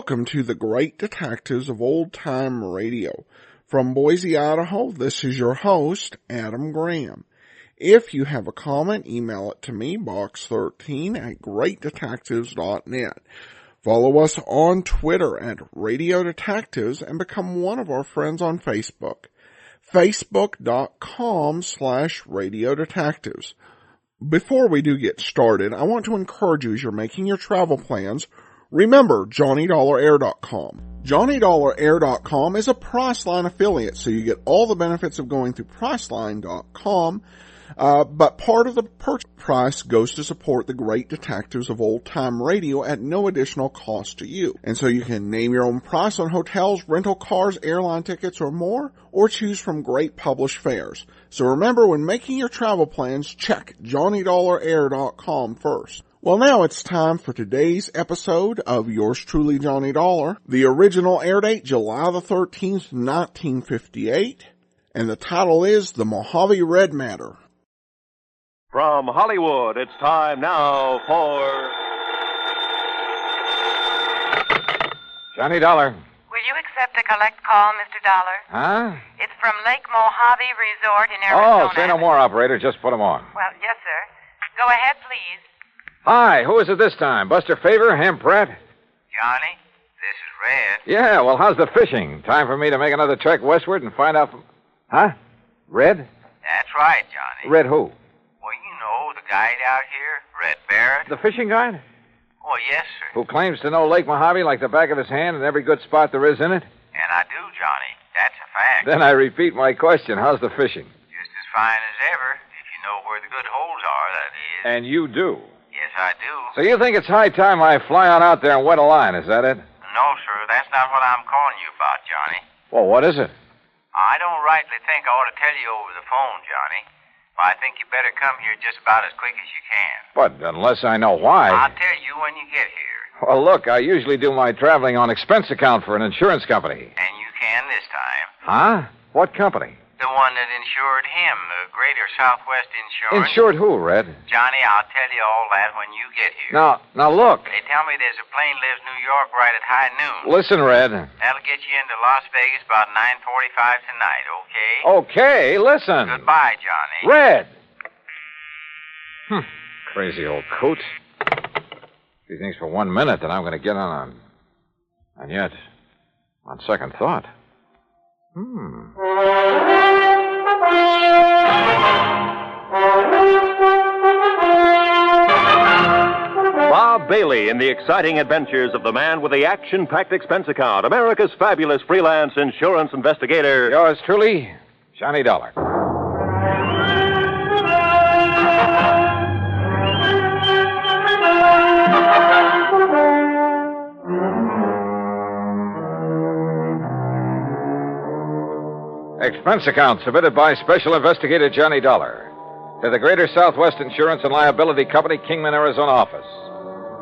Welcome to the Great Detectives of Old Time Radio. From Boise, Idaho, this is your host, Adam Graham. If you have a comment, email it to me, box13@greatdetectives.net. Follow us on Twitter at Radio Detectives and become one of our friends on Facebook. Facebook.com/Radio Detectives. Before we do get started, I want to encourage you as you're making your travel plans, remember JohnnyDollarAir.com. JohnnyDollarAir.com is a Priceline affiliate, so you get all the benefits of going through Priceline.com, but part of the purchase price goes to support the Great Detectives of Old Time Radio at no additional cost to you. And so you can name your own price on hotels, rental cars, airline tickets, or more, or choose from great published fares. So remember, when making your travel plans, check JohnnyDollarAir.com first. Well, now it's time for today's episode of Yours Truly, Johnny Dollar. The original air date, July the 13th, 1958, and the title is The Mojave Red Matter. From Hollywood, it's time now for... Johnny Dollar. Will you accept a collect call, Mr. Dollar? Huh? It's from Lake Mojave Resort in Arizona. Oh, say no more, operator. Just put him on. Well, yes, sir. Go ahead, please. Hi, who is it this time? Buster Favor, Ham Pratt? Johnny, this is Red. Yeah, well, how's the fishing? Time for me to make another trek westward and find out from... Huh? Red? That's right, Johnny. Red who? Well, you know, the guide out here, Red Barrett. The fishing guide? Oh, yes, sir. Who claims to know Lake Mojave like the back of his hand and every good spot there is in it? And I do, Johnny. That's a fact. Then I repeat my question. How's the fishing? Just as fine as ever, if you know where the good holes are, that is. And you do? Yes, I do. So you think it's high time I fly on out there and wet a line, is that it? No, sir, that's not what I'm calling you about, Johnny. Well, what is it? I don't rightly think I ought to tell you over the phone, Johnny. But I think you better come here just about as quick as you can. But unless I know why... I'll tell you when you get here. Well, look, I usually do my traveling on expense account for an insurance company. And you can this time. Huh? What company? The one that insured him, the Greater Southwest Insurance. Insured who, Red? Johnny, I'll tell you all that when you get here. Now look. They tell me there's a plane leaves New York right at high noon. Listen, Red. That'll get you into Las Vegas about 9:45 tonight, okay? Okay, listen. Goodbye, Johnny. Red! Crazy old coot. He thinks for 1 minute that I'm going to get on. And yet, on second thought... Bob Bailey in the exciting adventures of the man with the action-packed expense account, America's fabulous freelance insurance investigator. Yours truly, Johnny Dollar. Expense account submitted by Special Investigator Johnny Dollar to the Greater Southwest Insurance and Liability Company, Kingman, Arizona office.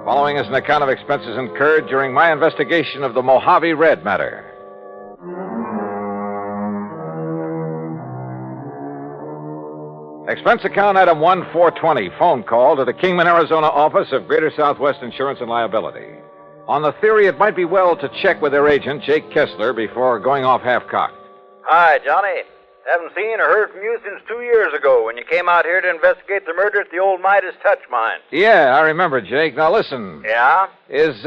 Following is an account of expenses incurred during my investigation of the Mojave Red matter. Expense account item 1420, phone call to the Kingman, Arizona office of Greater Southwest Insurance and Liability. On the theory it might be well to check with their agent, Jake Kessler, before going off half-cocked. Hi, Johnny. Haven't seen or heard from you since 2 years ago when you came out here to investigate the murder at the old Midas Touch mine. Yeah, I remember, Jake. Now listen. Yeah? Is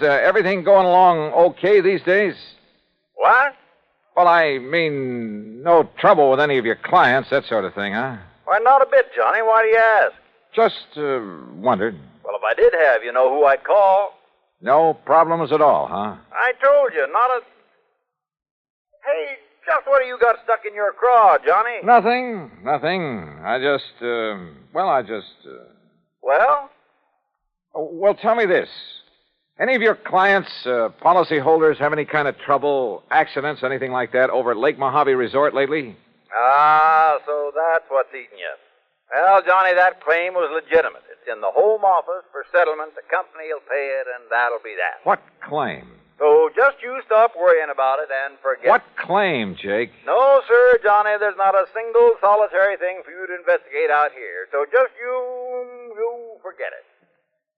everything going along okay these days? What? Well, I mean, no trouble with any of your clients, that sort of thing, huh? Why, not a bit, Johnny. Why do you ask? Just wondered. Well, if I did have, you know who I'd call. No problems at all, huh? I told you, not a... Hey, just what do you got stuck in your craw, Johnny? Nothing. I just... Well? Well, tell me this. Any of your clients, policyholders, have any kind of trouble, accidents, anything like that over at Lake Mojave Resort lately? Ah, so that's what's eating you. Well, Johnny, that claim was legitimate. It's in the home office for settlement. The company will pay it, and that'll be that. What claim? So just you stop worrying about it and forget. What claim, Jake? No, sir, Johnny, there's not a single solitary thing for you to investigate out here. So just you forget it.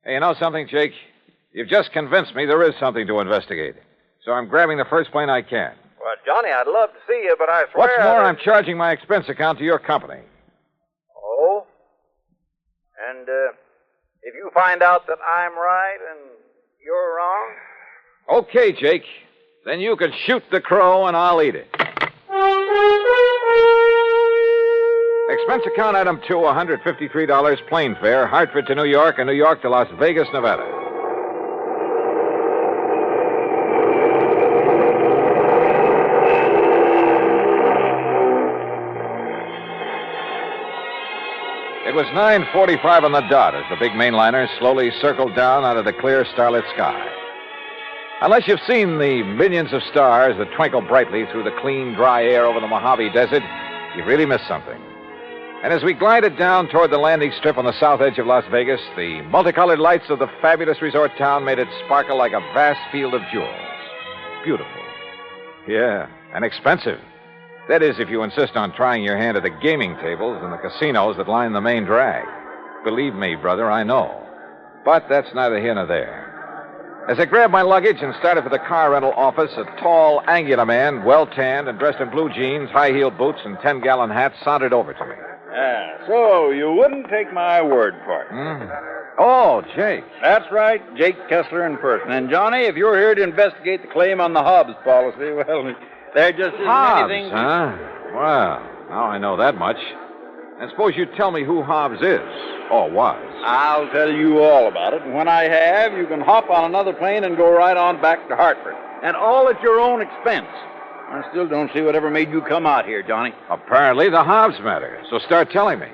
Hey, you know something, Jake? You've just convinced me there is something to investigate. So I'm grabbing the first plane I can. Well, Johnny, I'd love to see you, but I swear... What's more, I'm charging my expense account to your company. Oh? And, if you find out that I'm right and you're wrong... Okay, Jake. Then you can shoot the crow and I'll eat it. Expense account item 2, $153 plane fare, Hartford to New York and New York to Las Vegas, Nevada. It was 9:45 on the dot as the big mainliner slowly circled down out of the clear, starlit sky. Unless you've seen the millions of stars that twinkle brightly through the clean, dry air over the Mojave Desert, you've really missed something. And as we glided down toward the landing strip on the south edge of Las Vegas, the multicolored lights of the fabulous resort town made it sparkle like a vast field of jewels. Beautiful. Yeah, and expensive. That is, if you insist on trying your hand at the gaming tables and the casinos that line the main drag. Believe me, brother, I know. But that's neither here nor there. As I grabbed my luggage and started for the car rental office, a tall, angular man, well-tanned and dressed in blue jeans, high-heeled boots, and 10-gallon hat sauntered over to me. So you wouldn't take my word for it. Oh, Jake. That's right, Jake Kessler in person. And, Johnny, if you're here to investigate the claim on the Hobbs policy, well, there just isn't Hobbs, anything... huh? Well, now I know that much. And suppose you tell me who Hobbs is, or was. I'll tell you all about it, and when I have, you can hop on another plane and go right on back to Hartford. And all at your own expense. I still don't see whatever made you come out here, Johnny. Apparently the Hobbs matter, so start telling me.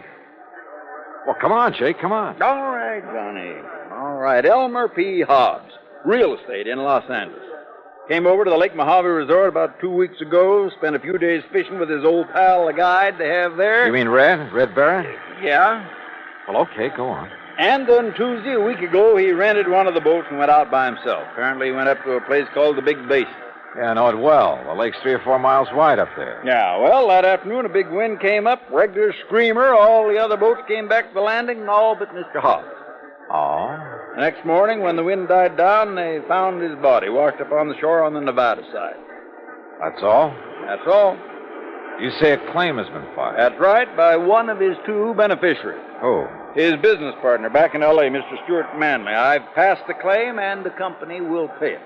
Well, come on, Jake, come on. All right, Johnny. All right, Elmer P. Hobbs, real estate in Los Angeles. Came over to the Lake Mojave Resort about 2 weeks ago, spent a few days fishing with his old pal, the guide they have there. You mean Red Barra? Yeah. Well, okay, go on. And on Tuesday, a week ago, he rented one of the boats and went out by himself. Apparently he went up to a place called the Big Basin. Yeah, I know it well. The lake's 3 or 4 miles wide up there. Yeah, well, that afternoon, a big wind came up, regular screamer. All the other boats came back to the landing, all but Mr. Hobbs. Oh? The next morning, when the wind died down, they found his body washed up on the shore on the Nevada side. That's all? That's all. You say a claim has been filed? That's right, by one of his 2 beneficiaries. Who? His business partner back in L.A., Mr. Stuart Manley. I've passed the claim, and the company will pay it.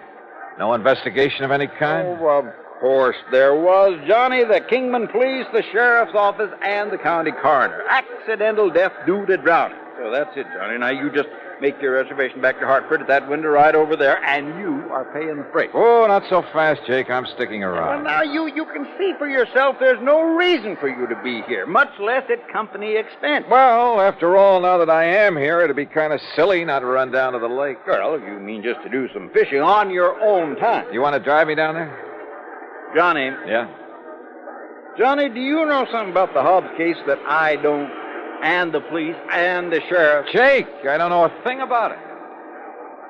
No investigation of any kind? Oh, of course there was, Johnny. The Kingman Police, the Sheriff's Office, and the County Coroner. Accidental death due to drowning. So that's it, Johnny. Now you just make your reservation back to Hartford at that window right over there, and you are paying the freight. Oh, not so fast, Jake. I'm sticking Well, around. now you can see for yourself there's no reason for you to be here, much less at company expense. Well, after all, now that I am here, it'd be kind of silly not to run down to the lake. Well, you mean just to do some fishing on your own time. You want to drive me down there? Johnny. Yeah? Johnny, do you know something about the Hobbs case that I don't, and the police, and the sheriff? Jake, I don't know a thing about it.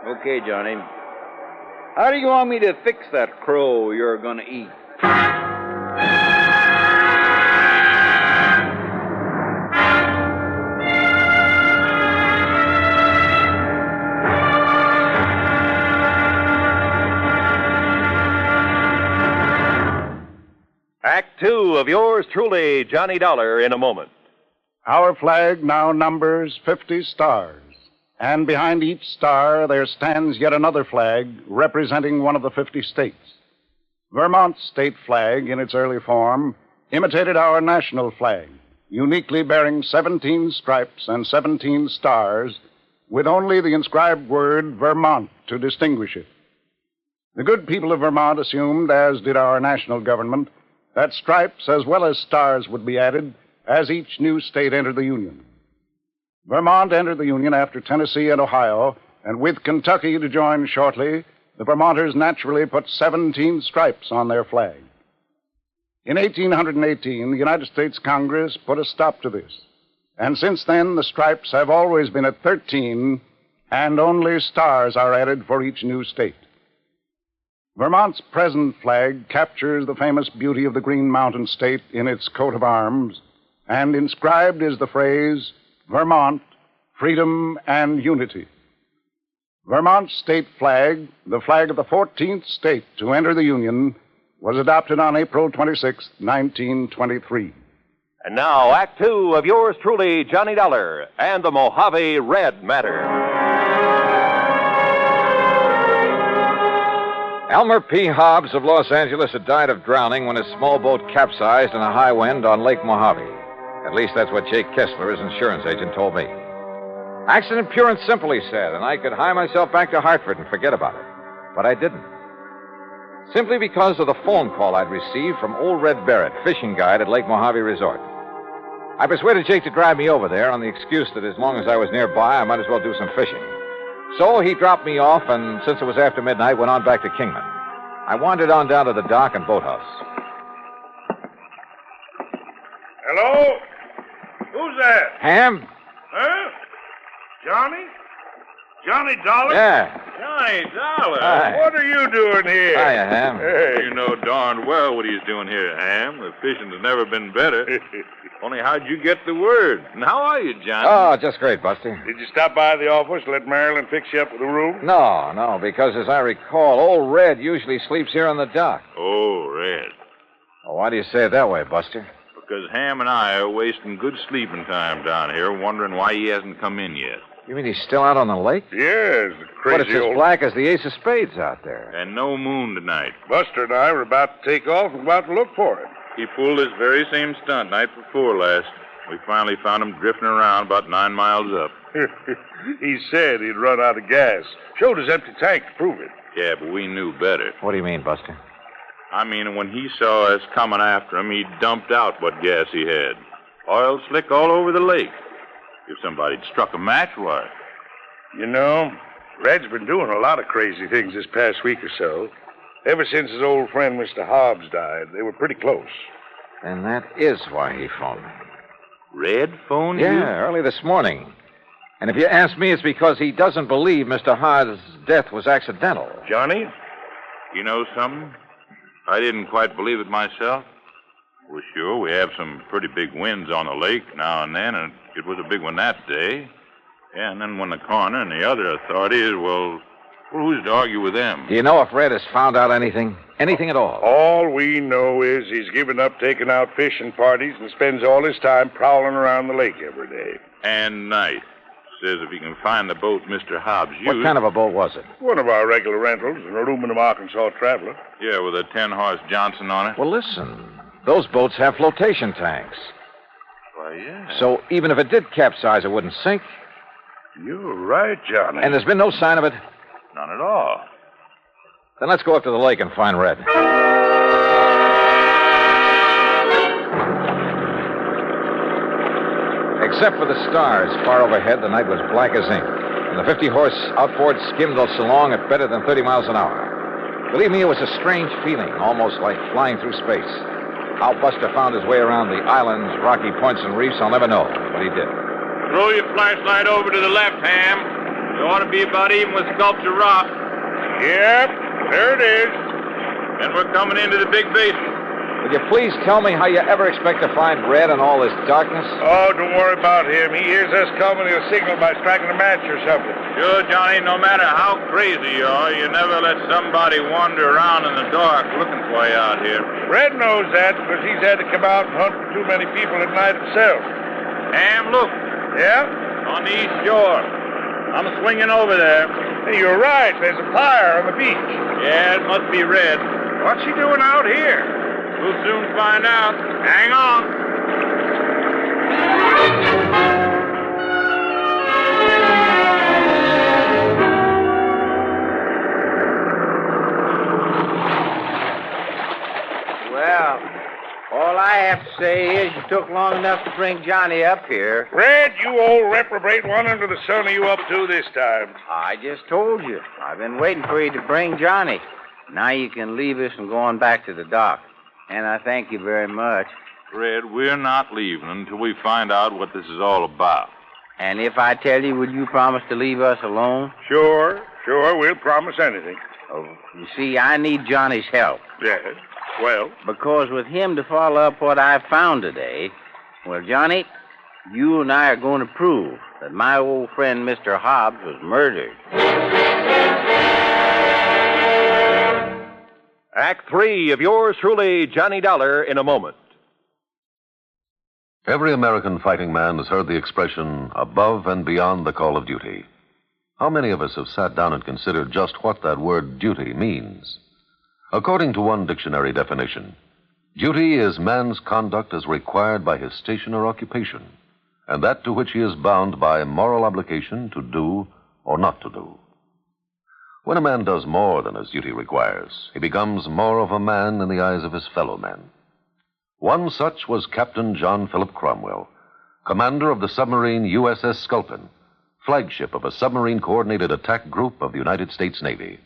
Okay, Johnny. How do you want me to fix that crow you're going to eat? Act 2 of yours truly, Johnny Dollar, in a moment. Our flag now numbers 50 stars, and behind each star there stands yet another flag representing one of the 50 states. Vermont's state flag, in its early form, imitated our national flag, uniquely bearing 17 stripes and 17 stars, with only the inscribed word Vermont to distinguish it. The good people of Vermont assumed, as did our national government, that stripes as well as stars would be added as each new state entered the Union. Vermont entered the Union after Tennessee and Ohio, and with Kentucky to join shortly, the Vermonters naturally put 17 stripes on their flag. In 1818, the United States Congress put a stop to this, and since then the stripes have always been at 13, and only stars are added for each new state. Vermont's present flag captures the famous beauty of the Green Mountain State in its coat of arms, and inscribed is the phrase, Vermont, freedom and unity. Vermont's state flag, the flag of the 14th state to enter the Union, was adopted on April 26, 1923. And now, Act Two of yours truly, Johnny Dollar, and the Mojave Red Matter. Elmer P. Hobbs of Los Angeles had died of drowning when his small boat capsized in a high wind on Lake Mojave. At least that's what Jake Kessler, his insurance agent, told me. Accident pure and simple, he said, and I could hie myself back to Hartford and forget about it. But I didn't. Simply because of the phone call I'd received from old Red Barrett, fishing guide at Lake Mojave Resort. I persuaded Jake to drive me over there on the excuse that as long as I was nearby, I might as well do some fishing. So he dropped me off, and since it was after midnight, went on back to Kingman. I wandered on down to the dock and boathouse. Hello? Who's that? Ham? Huh? Johnny? Johnny Dollar? Yeah. Johnny Dollar? Hi. What are you doing here? Hiya, Ham. Hey. You know darn well what he's doing here, Ham. The fishing has never been better. Only how'd you get the word? And how are you, Johnny? Oh, just great, Buster. Did you stop by the office, let Marilyn fix you up with a room? No, because as I recall, old Red usually sleeps here on the dock. Oh, Red. Well, why do you say it that way, Buster? Because Ham and I are wasting good sleeping time down here, wondering why he hasn't come in yet. You mean he's still out on the lake? Yes, the crazy But it's as black as the ace of spades out there. And no moon tonight. Buster and I were about to take off and about to look for him. He pulled this very same stunt night before last. We finally found him drifting around about 9 miles up. He said he'd run out of gas. Showed his empty tank to prove it. Yeah, but we knew better. What do you mean, Buster? I mean, when he saw us coming after him, he dumped out what gas he had. Oil slick all over the lake. If somebody'd struck a match, why? You know, Red's been doing a lot of crazy things this past week or so. Ever since his old friend, Mr. Hobbs, died, they were pretty close. And that is why he phoned me. Red phoned you? Yeah, early this morning. And if you ask me, it's because he doesn't believe Mr. Hobbs' death was accidental. Johnny, you know something? I didn't quite believe it myself. Well, sure, we have some pretty big winds on the lake now and then, and it was a big one that day. Yeah, and then when the coroner and the other authorities, well, who's to argue with them? Do you know if Red has found out anything? Anything at all? All we know is he's given up taking out fishing parties and spends all his time prowling around the lake every day. And night. Says if he can find the boat Mr. Hobbs used... What kind of a boat was it? One of our regular rentals, an aluminum Arkansas Traveler. Yeah, with a 10-horse Johnson on it. Well, listen. Those boats have flotation tanks. Why, yeah. So even if it did capsize, it wouldn't sink. You're right, Johnny. And there's been no sign of it? None at all. Then let's go up to the lake and find Red. Except for the stars far overhead, the night was black as ink. And the 50-horse outboard skimmed us along at better than 30 miles an hour. Believe me, it was a strange feeling, almost like flying through space. How Buster found his way around the islands, rocky points, and reefs, I'll never know, but he did. Throw your flashlight over to the left, Ham. You ought to be about even with Sculpture Rock. Yep, there it is. And we're coming into the big basin. Would you please tell me how you ever expect to find Red in all this darkness? Oh, don't worry about him. He hears us coming. He'll signal by striking a match or something. Sure, Johnny, no matter how crazy you are, you never let somebody wander around in the dark looking for you out here. Red knows that because he's had to come out and hunt for too many people at night himself. Ham, look. Yeah? On the east shore. I'm swinging over there. Hey, you're right. There's a fire on the beach. Yeah, it must be Red. What's he doing out here? We'll soon find out. Hang on. Well, all I have to say is you took long enough to bring Johnny up here. Red, you old reprobate, what under the sun are you up to this time? I just told you. I've been waiting for you to bring Johnny. Now you can leave us and go on back to the dock. And I thank you very much. Red, we're not leaving until we find out what this is all about. And if I tell you, would you promise to leave us alone? Sure, we'll promise anything. Oh, you see, I need Johnny's help. Yes, well? Because with him to follow up what I found today, well, Johnny, you and I are going to prove that my old friend Mr. Hobbs was murdered. Act 3 of yours truly, Johnny Dollar, in a moment. Every American fighting man has heard the expression, above and beyond the call of duty. How many of us have sat down and considered just what that word duty means? According to one dictionary definition, duty is man's conduct as required by his station or occupation, and that to which he is bound by moral obligation to do or not to do. When a man does more than his duty requires, he becomes more of a man in the eyes of his fellow men. One such was Captain John Philip Cromwell, commander of the submarine USS Sculpin, flagship of a submarine-coordinated attack group of the United States Navy.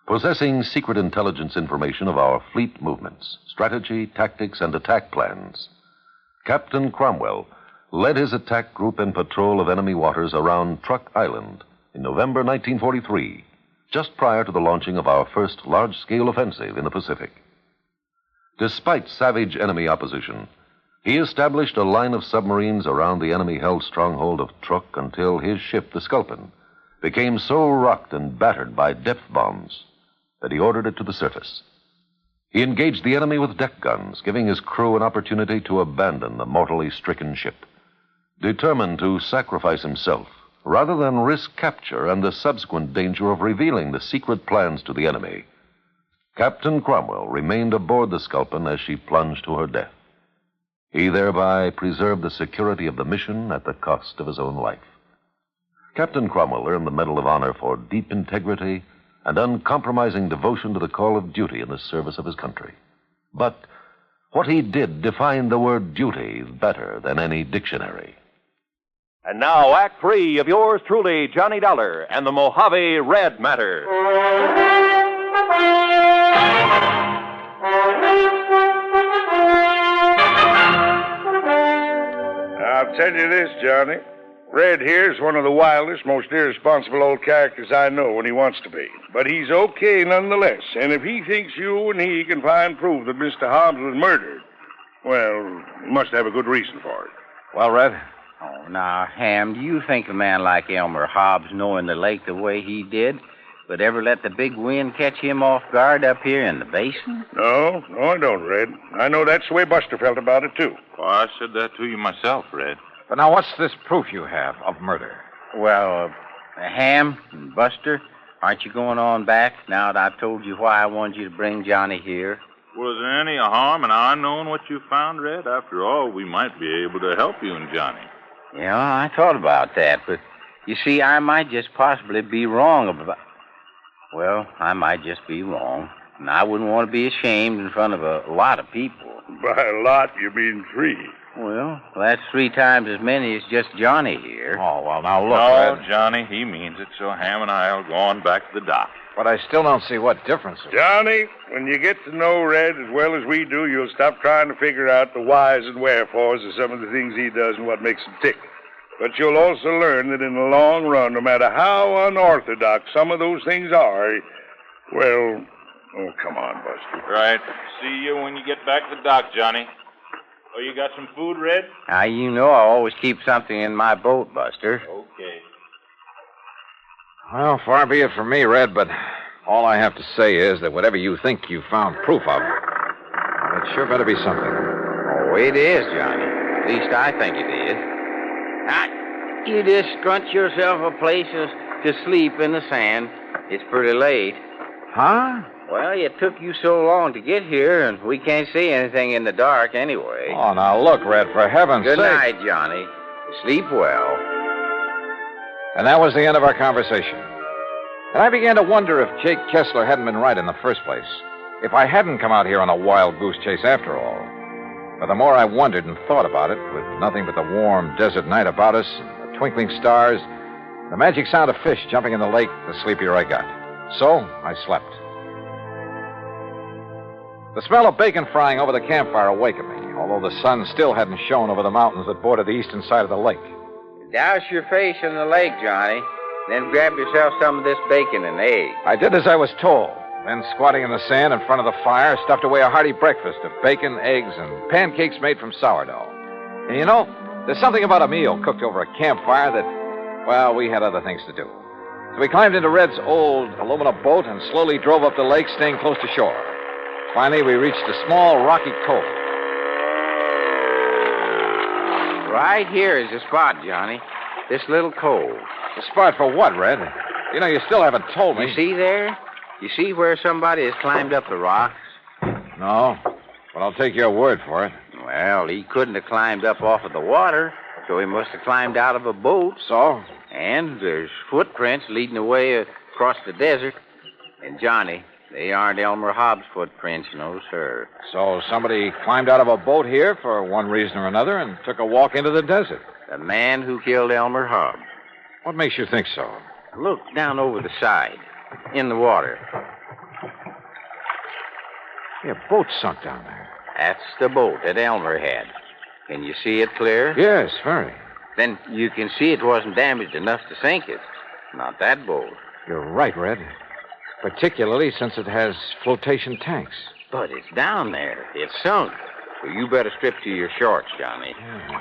Possessing secret intelligence information of our fleet movements, strategy, tactics, and attack plans, Captain Cromwell led his attack group in patrol of enemy waters around Truck Island in November 1943, just prior to the launching of our first large-scale offensive in the Pacific. Despite savage enemy opposition, he established a line of submarines around the enemy-held stronghold of Truk until his ship, the Sculpin, became so rocked and battered by depth bombs that he ordered it to the surface. He engaged the enemy with deck guns, giving his crew an opportunity to abandon the mortally stricken ship. Determined to sacrifice himself rather than risk capture and the subsequent danger of revealing the secret plans to the enemy, Captain Cromwell remained aboard the Sculpin as she plunged to her death. He thereby preserved the security of the mission at the cost of his own life. Captain Cromwell earned the Medal of Honor for deep integrity and uncompromising devotion to the call of duty in the service of his country. But what he did defined the word duty better than any dictionary. And now, Act 3 of yours truly, Johnny Dollar, and the Mojave Red Matter. I'll tell you this, Johnny. Red here's one of the wildest, most irresponsible old characters I know when he wants to be. But he's okay nonetheless. And if he thinks you and he can find proof that Mr. Hobbs was murdered, well, he must have a good reason for it. Well, Red? Oh, now, Ham, do you think a man like Elmer Hobbs, knowing the lake the way he did, would ever let the big wind catch him off guard up here in the basin? No, I don't, Red. I know that's the way Buster felt about it, too. Well, I said that to you myself, Red. But now, what's this proof you have of murder? Well, Ham and Buster, aren't you going on back now that I've told you why I wanted you to bring Johnny here? Was there any harm in our knowing what you found, Red? After all, we might be able to help you and Johnny. Yeah, I thought about that, but you see, I might just possibly be wrong about... Well, I might just be wrong, and I wouldn't want to be ashamed in front of a lot of people. By a lot, you mean 3. Well, that's 3 times as many as just Johnny here. Oh, well, now look, No, Red. Johnny, he means it, so Ham and I'll go on back to the dock. But I still don't see what difference it Johnny, when you get to know Red as well as we do, you'll stop trying to figure out the whys and wherefores of some of the things he does and what makes him tick. But you'll also learn that in the long run, no matter how unorthodox some of those things are, well, oh, come on, Buster. Right. See you when you get back to the dock, Johnny. Oh, you got some food, Red? Now, you know I always keep something in my boat, Buster. Okay. Well, far be it from me, Red, but all I have to say is that whatever you think you found proof of, well, it sure better be something. Oh, it is, Johnny. At least I think it is. Now, you just scrunch yourself a place to sleep in the sand. It's pretty late. Huh? Well, it took you so long to get here, and we can't see anything in the dark anyway. Oh, now look, Red, for heaven's sake. Good night, Johnny. Sleep well. And that was the end of our conversation. And I began to wonder if Jake Kessler hadn't been right in the first place. If I hadn't come out here on a wild goose chase after all. But the more I wondered and thought about it, with nothing but the warm desert night about us, and the twinkling stars, the magic sound of fish jumping in the lake, the sleepier I got. So I slept. The smell of bacon frying over the campfire awakened me, although the sun still hadn't shone over the mountains that border the eastern side of the lake. Douse your face in the lake, Johnny. Then grab yourself some of this bacon and eggs. I did as I was told. Then, squatting in the sand in front of the fire, stuffed away a hearty breakfast of bacon, eggs, and pancakes made from sourdough. And you know, there's something about a meal cooked over a campfire that, well, we had other things to do. So we climbed into Red's old aluminum boat and slowly drove up the lake, staying close to shore. Finally, we reached a small rocky cove. Right here is the spot, Johnny. This little cove. The spot for what, Red? You know, you still haven't told me. You see there? You see where somebody has climbed up the rocks? No, but I'll take your word for it. Well, he couldn't have climbed up off of the water, so he must have climbed out of a boat. So? And there's footprints leading away across the desert. And, Johnny, they aren't Elmer Hobbs' footprints, no, sir. So somebody climbed out of a boat here for one reason or another and took a walk into the desert. The man who killed Elmer Hobbs. What makes you think so? Look down over the side, in the water. Yeah, a boat sunk down there. That's the boat that Elmer had. Can you see it clear? Yes, very. Then you can see it wasn't damaged enough to sink it. Not that boat. You're right, Red. Particularly since it has flotation tanks. But it's down there. It's sunk. So you better strip to your shorts, Johnny. Yeah.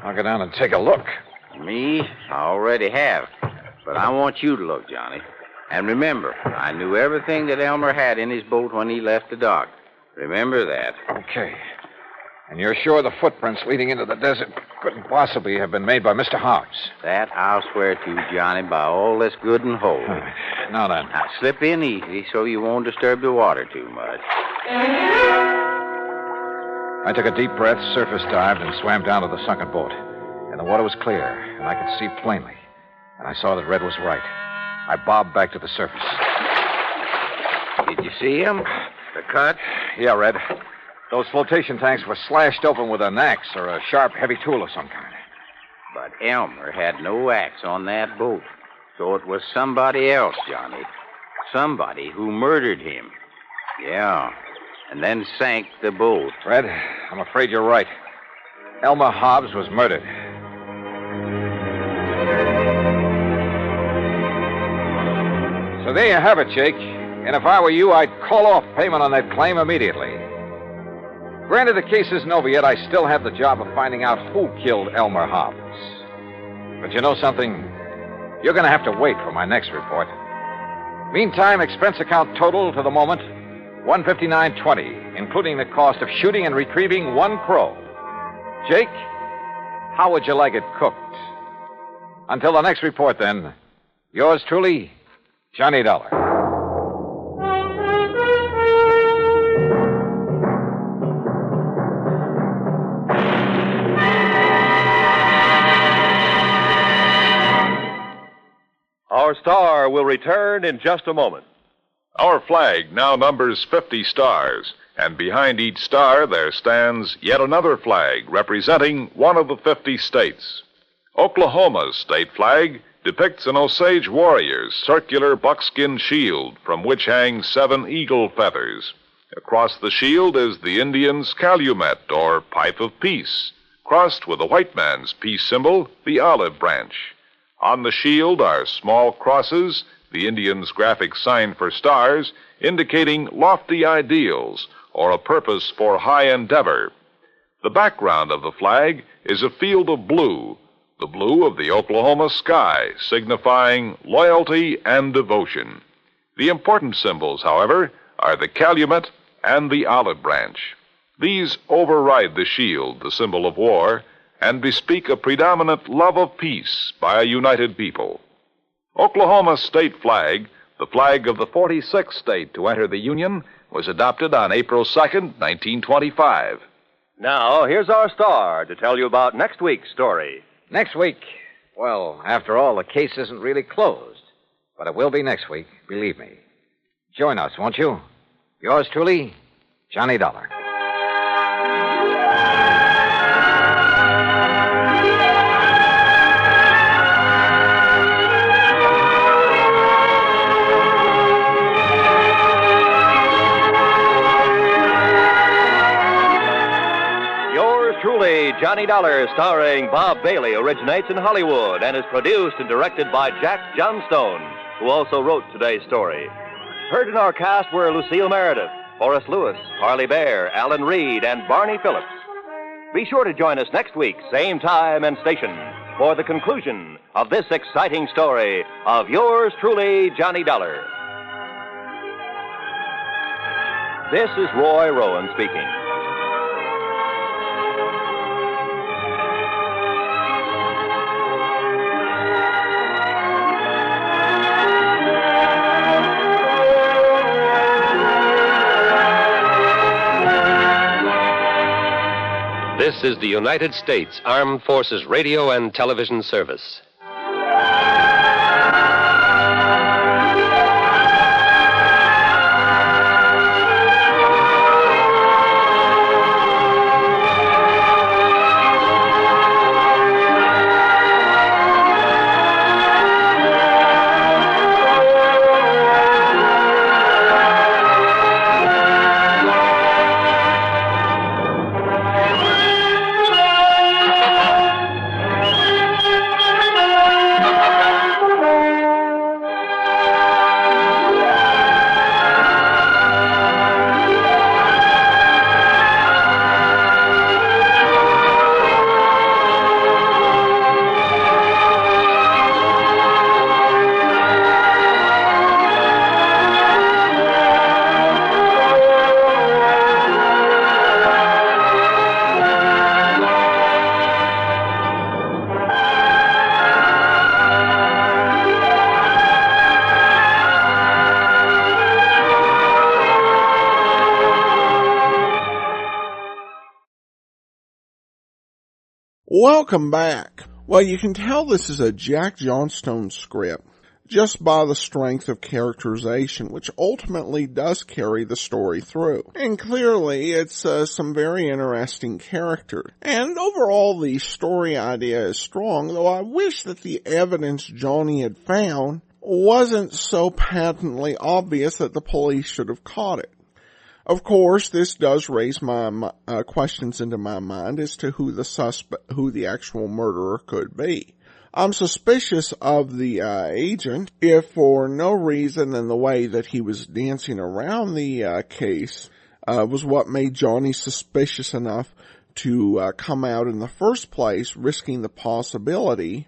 I'll go down and take a look. Me? I already have. But I want you to look, Johnny. And remember, I knew everything that Elmer had in his boat when he left the dock. Remember that. Okay. And you're sure the footprints leading into the desert couldn't possibly have been made by Mr. Hobbs? That I'll swear to, Johnny, by all that's good and holy. Now then. Now, slip in easy so you won't disturb the water too much. I took a deep breath, surface dived, and swam down to the sunken boat. And the water was clear, and I could see plainly. And I saw that Red was right. I bobbed back to the surface. Did you see him? The cut? Yeah, Red. Those flotation tanks were slashed open with an axe or a sharp, heavy tool of some kind. But Elmer had no axe on that boat. So it was somebody else, Johnny. Somebody who murdered him. Yeah. And then sank the boat. Red, I'm afraid you're right. Elmer Hobbs was murdered. So there you have it, Jake. And if I were you, I'd call off payment on that claim immediately. Granted, the case isn't over yet. I still have the job of finding out who killed Elmer Hobbs. But you know something? You're going to have to wait for my next report. Meantime, expense account total to the moment, $159.20, including the cost of shooting and retrieving one crow. Jake, how would you like it cooked? Until the next report, then, yours truly, Johnny Dollar. Our star will return in just a moment. Our flag now numbers 50 stars, and behind each star there stands yet another flag representing one of the 50 states. Oklahoma's state flag depicts an Osage warrior's circular buckskin shield from which hang 7 eagle feathers. Across the shield is the Indian's calumet, or pipe of peace, crossed with the white man's peace symbol, the olive branch. On the shield are small crosses, the Indian's graphic sign for stars, indicating lofty ideals or a purpose for high endeavor. The background of the flag is a field of blue, the blue of the Oklahoma sky, signifying loyalty and devotion. The important symbols, however, are the calumet and the olive branch. These override the shield, the symbol of war, and bespeak a predominant love of peace by a united people. Oklahoma's state flag, the flag of the 46th state to enter the Union, was adopted on April 2nd, 1925. Now, here's our star to tell you about next week's story. Next week? Well, after all, the case isn't really closed. But it will be next week, believe me. Join us, won't you? Yours truly, Johnny Dollar. Truly, Johnny Dollar, starring Bob Bailey, originates in Hollywood and is produced and directed by Jack Johnstone, who also wrote today's story. Heard in our cast were Lucille Meredith, Horace Lewis, Harley Bear, Alan Reed, and Barney Phillips. Be sure to join us next week, same time and station, for the conclusion of this exciting story of yours truly, Johnny Dollar. This is Roy Rowan speaking. This is the United States Armed Forces Radio and Television Service. Welcome back. Well, you can tell this is a Jack Johnstone script just by the strength of characterization, which ultimately does carry the story through. And clearly, it's some very interesting characters. And overall, the story idea is strong, though I wish that the evidence Johnny had found wasn't so patently obvious that the police should have caught it. Of course, this does raise my questions into my mind as to who the actual murderer could be. I'm suspicious of the agent, if for no reason than the way that he was dancing around the case was what made Johnny suspicious enough to come out in the first place, risking the possibility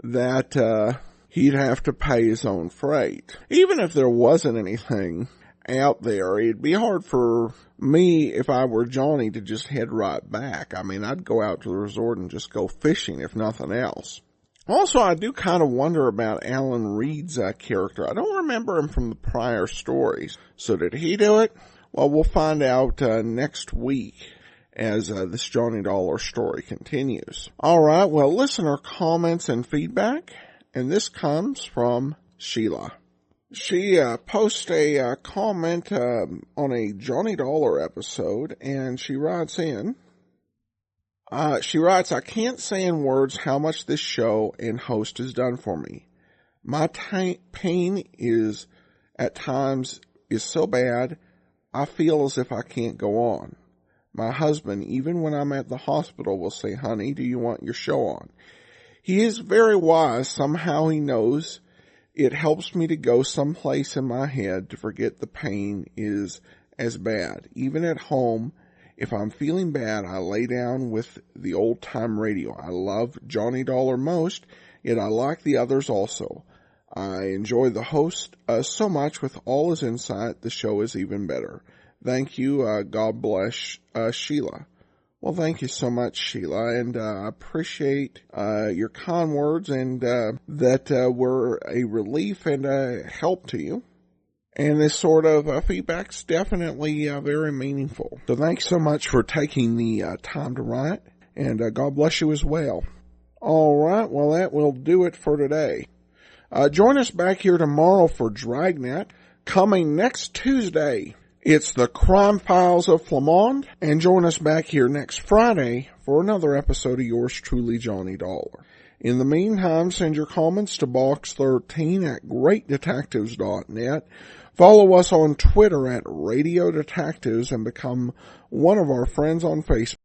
that he'd have to pay his own freight. Even if there wasn't anything out there, it'd be hard for me, if I were Johnny, to just head right back. I mean, I'd go out to the resort and just go fishing, if nothing else. Also, I do kind of wonder about Alan Reed's character. I don't remember him from the prior stories. So did he do it? Well, we'll find out next week as this Johnny Dollar story continues. Alright, well, listener comments and feedback, and this comes from Sheila. She posts a comment on a Johnny Dollar episode, and she writes in, I can't say in words how much this show and host has done for me. My pain is, at times, is so bad, I feel as if I can't go on. My husband, even when I'm at the hospital, will say, honey, do you want your show on? He is very wise. Somehow he knows it helps me to go someplace in my head to forget the pain is as bad. Even at home, if I'm feeling bad, I lay down with the old-time radio. I love Johnny Dollar most, yet I like the others also. I enjoy the host so much with all his insight. The show is even better. Thank you. God bless Sheila. Well, thank you so much, Sheila, and I appreciate your kind words and that were a relief and a help to you. And this sort of feedback's definitely very meaningful. So thanks so much for taking the time to write, and God bless you as well. All right, well, that will do it for today. Join us back here tomorrow for Dragnet. Coming next Tuesday, it's the Crime Files of Flamand, and join us back here next Friday for another episode of yours truly, Johnny Dollar. In the meantime, send your comments to box13@greatdetectives.net. Follow us on Twitter @Radio Detectives and become one of our friends on Facebook.